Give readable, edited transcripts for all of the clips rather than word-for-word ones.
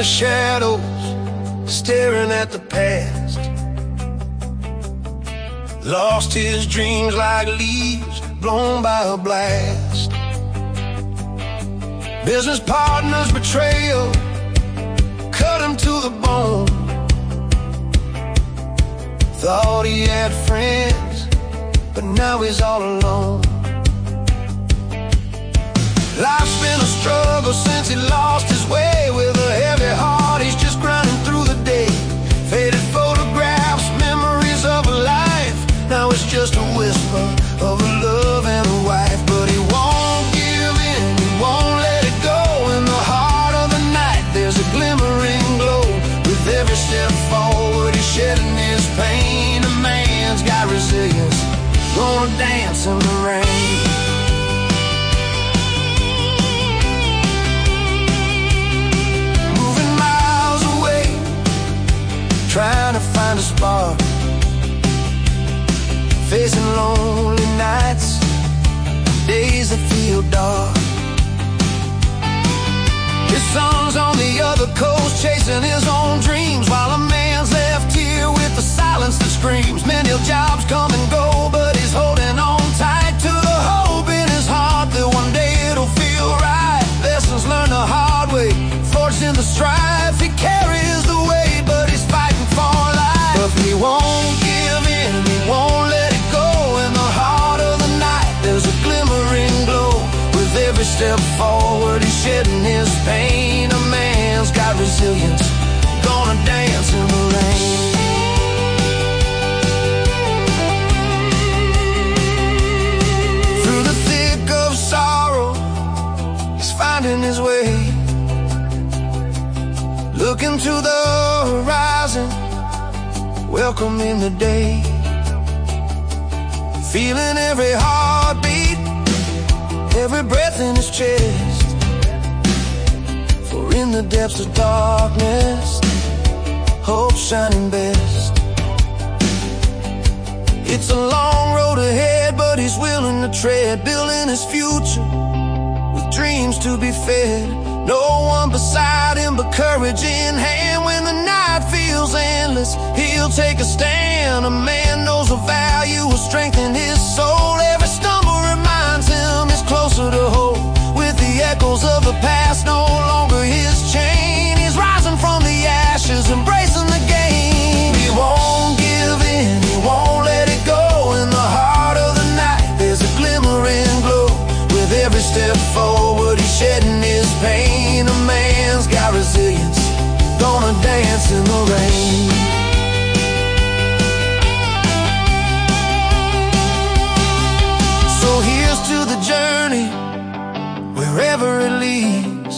the shadows, staring at the past. Lost his dreams like leaves blown by a blast. Business partners' betrayal cut him to the bone. Thought he had friends, but now he's all alone. Life's been a struggle since he lost his way. With a heavy heart, he's just grinding through the day. Faded photographs, memories of a life. Now it's just a whisper of a love and a wife. But he won't give in, he won't let it go. In the heart of the night, there's a glimmering glow. With every step forward, he's shedding his pain. A man's got resilience, gonna dance in the rain. Trying to find a spark, facing lonely nights, days that feel dark. His son's on the other coast, chasing his own dreams, while a man's left here with the silence that screams. Many jobs come and go, but he's holding on tight to the hope in his heart that one day it'll feel right. Lessons learned the hard way, forged in the strife. He carries the weight, but he's fighting for life. But he won't give in, he won't let it go. In the heart of the night, there's a glimmering glow. With every step forward, he's shedding his pain. A man's got resilience, gonna dance in the rain. Through the thick of sorrow, he's finding his way. Looking to the horizon, welcoming the day. Feeling every heartbeat, every breath in his chest. For in the depths of darkness, hope's shining best. It's a long road ahead, but he's willing to tread, building his future with dreams to be fed. No one beside him but courage in hand. When the night feels endless, he'll take a stand. A man knows the value of strength in his soul. Every stumble reminds him he's closer to hope. With the echoes of the past no longer his chain, he's rising from the ashes, embracing the game. He won't give in, he won't let it go. In the heart of the night, there's a glimmering glow. With every step forward, he's shedding his pain. A man's got resilience, gonna dance in the rain. So here's to the journey, wherever it leads,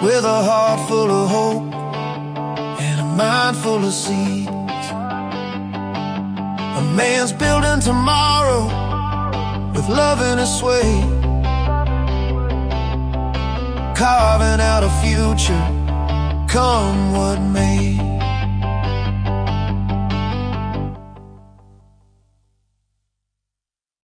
with a heart full of hope and a mind full of seeds. A man's building tomorrow with love in his sway, carving out a future, come what may.